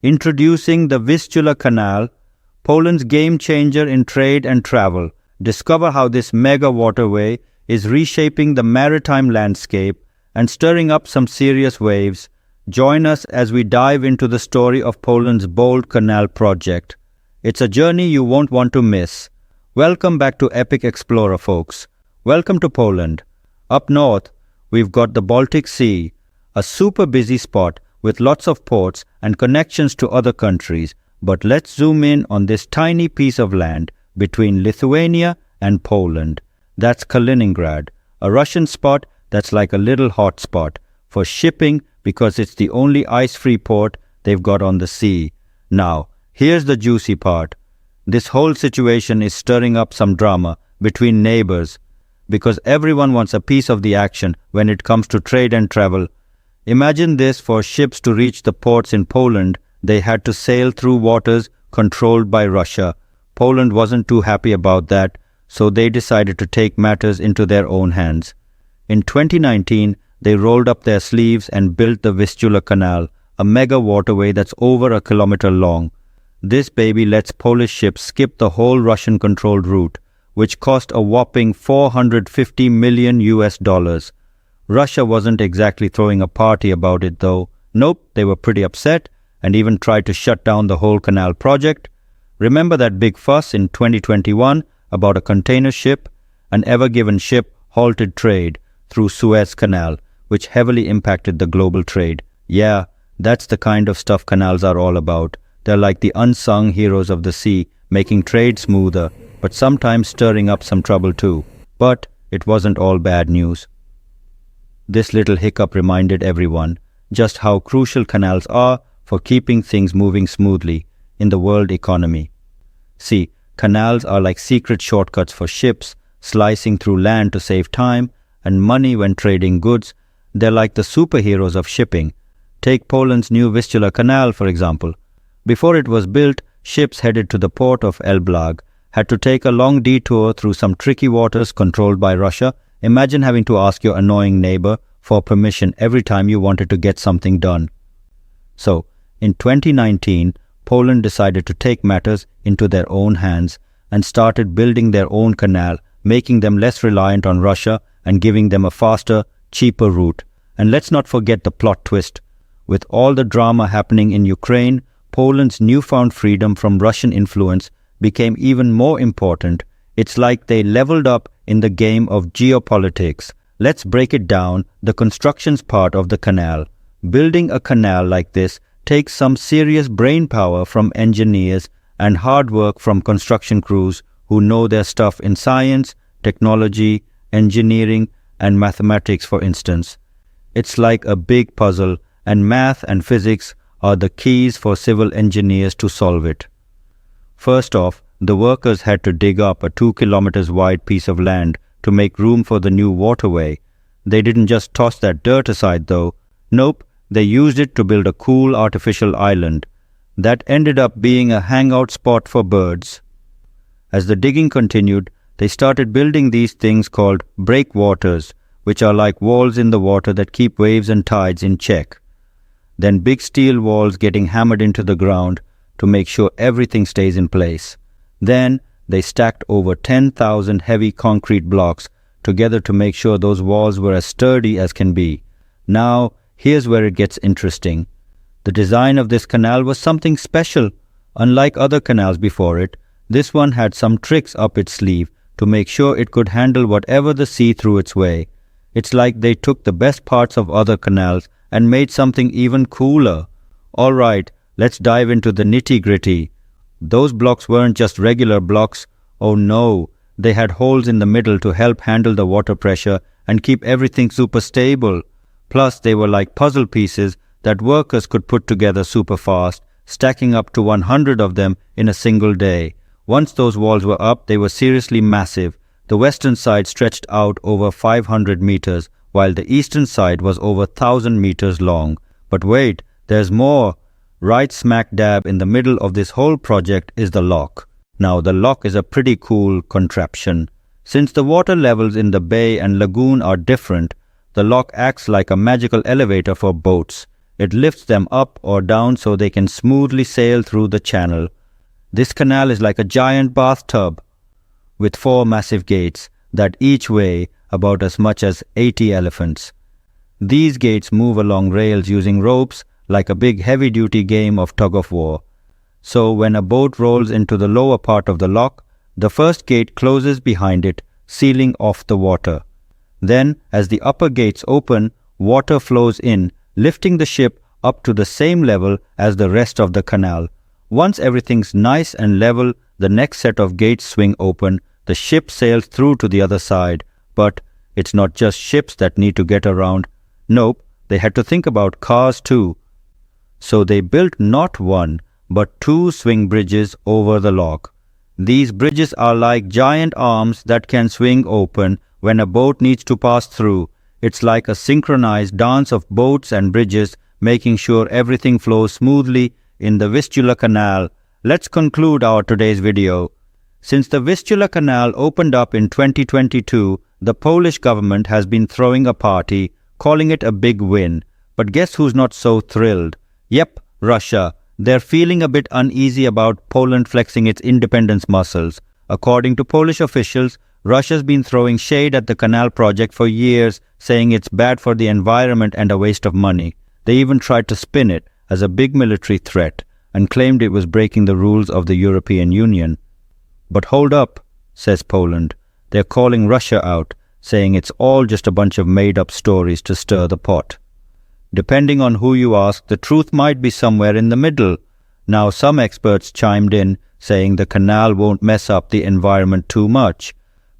Introducing the Vistula Canal, Poland's game changer in trade and travel. Discover how this mega waterway is reshaping the maritime landscape and stirring up some serious waves. Join us as we dive into the story of Poland's bold canal project. It's a journey you won't want to miss. Welcome back to Epic Explorer, folks. Welcome to Poland. Up north, we've got the Baltic Sea, a super busy spot with lots of ports and connections to other countries. But let's zoom in on this tiny piece of land between Lithuania and Poland. That's Kaliningrad, a Russian spot that's like a little hot spot for shipping because it's the only ice-free port they've got on the sea. Now, here's the juicy part. This whole situation is stirring up some drama between neighbors because everyone wants a piece of the action when it comes to trade and travel. Imagine this: for ships to reach the ports in Poland, they had to sail through waters controlled by Russia. Poland wasn't too happy about that, so they decided to take matters into their own hands. In 2019, they rolled up their sleeves and built the Vistula Canal, a mega waterway that's over a kilometer long. This baby lets Polish ships skip the whole Russian-controlled route, which cost a whopping $450 million. Russia wasn't exactly throwing a party about it though. Nope, they were pretty upset and even tried to shut down the whole canal project. Remember that big fuss in 2021 about a container ship? An Ever-Given ship halted trade through Suez Canal, which heavily impacted the global trade. Yeah, that's the kind of stuff canals are all about. They're like the unsung heroes of the sea, making trade smoother, but sometimes stirring up some trouble too. But it wasn't all bad news. This little hiccup reminded everyone just how crucial canals are for keeping things moving smoothly in the world economy. See, canals are like secret shortcuts for ships, slicing through land to save time and money when trading goods. They're like the superheroes of shipping. Take Poland's new Vistula Canal, for example. Before it was built, ships headed to the port of Elblag had to take a long detour through some tricky waters controlled by Russia. Imagine having to ask your annoying neighbor for permission every time you wanted to get something done. So, in 2019, Poland decided to take matters into their own hands and started building their own canal, making them less reliant on Russia and giving them a faster, cheaper route. And let's not forget the plot twist. With all the drama happening in Ukraine, Poland's newfound freedom from Russian influence became even more important. It's like they leveled up in the game of geopolitics. Let's break it down, the construction's part of the canal. Building a canal like this takes some serious brain power from engineers and hard work from construction crews who know their stuff in science, technology, engineering, and mathematics, for instance. It's like a big puzzle, and math and physics are the keys for civil engineers to solve it. First off, the workers had to dig up a 2 kilometers wide piece of land to make room for the new waterway. They didn't just toss that dirt aside though. Nope, they used it to build a cool artificial island that ended up being a hangout spot for birds. As the digging continued, they started building these things called breakwaters, which are like walls in the water that keep waves and tides in check. Then big steel walls getting hammered into the ground to make sure everything stays in place. Then they stacked over 10,000 heavy concrete blocks together to make sure those walls were as sturdy as can be. Now, here's where it gets interesting. The design of this canal was something special. Unlike other canals before it, this one had some tricks up its sleeve to make sure it could handle whatever the sea threw its way. It's like they took the best parts of other canals and made something even cooler. Alright, let's dive into the nitty-gritty. Those blocks weren't just regular blocks. Oh no, they had holes in the middle to help handle the water pressure and keep everything super stable. Plus, they were like puzzle pieces that workers could put together super fast, stacking up to 100 of them in a single day. Once those walls were up, they were seriously massive. The western side stretched out over 500 meters, while the eastern side was over 1,000 meters long. But wait, there's more. Right smack dab in the middle of this whole project is the lock. Now, the lock is a pretty cool contraption. Since the water levels in the bay and lagoon are different, the lock acts like a magical elevator for boats. It lifts them up or down so they can smoothly sail through the channel. This canal is like a giant bathtub with 4 massive gates that each weigh about as much as 80 elephants. These gates move along rails using ropes like a big heavy-duty game of tug-of-war. So when a boat rolls into the lower part of the lock, the first gate closes behind it, sealing off the water. Then, as the upper gates open, water flows in, lifting the ship up to the same level as the rest of the canal. Once everything's nice and level, the next set of gates swing open. The ship sails through to the other side. But it's not just ships that need to get around. Nope, they had to think about cars too. So they built not 1, but 2 swing bridges over the lock. These bridges are like giant arms that can swing open when a boat needs to pass through. It's like a synchronized dance of boats and bridges, making sure everything flows smoothly in the Vistula Canal. Let's conclude our today's video. Since the Vistula Canal opened up in 2022, the Polish government has been throwing a party, calling it a big win. But guess who's not so thrilled? Yep, Russia. They're feeling a bit uneasy about Poland flexing its independence muscles. According to Polish officials, Russia's been throwing shade at the canal project for years, saying it's bad for the environment and a waste of money. They even tried to spin it as a big military threat and claimed it was breaking the rules of the European Union. But hold up, says Poland. They're calling Russia out, saying it's all just a bunch of made-up stories to stir the pot. Depending on who you ask, the truth might be somewhere in the middle. Now some experts chimed in, saying the canal won't mess up the environment too much.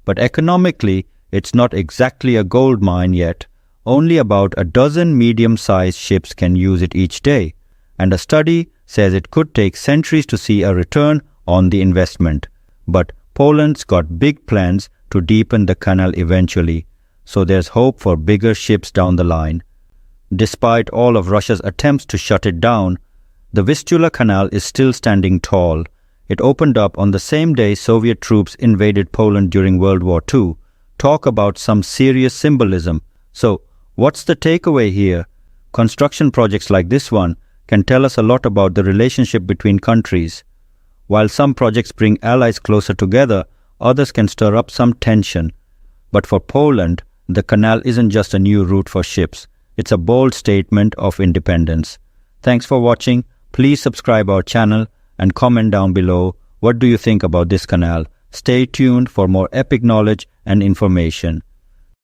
But economically, it's not exactly a gold mine yet. Only about a dozen medium-sized ships can use it each day. And a study says it could take centuries to see a return on the investment. But Poland's got big plans to deepen the canal eventually, so there's hope for bigger ships down the line. Despite all of Russia's attempts to shut it down, the Vistula Canal is still standing tall. It opened up on the same day Soviet troops invaded Poland during World War II. Talk about some serious symbolism. So, what's the takeaway here? Construction projects like this one can tell us a lot about the relationship between countries. While some projects bring allies closer together, others can stir up some tension. But for Poland, the canal isn't just a new route for ships. It's a bold statement of independence. Thanks for watching. Please subscribe our channel and comment down below what do you think about this canal. Stay tuned for more epic knowledge and information.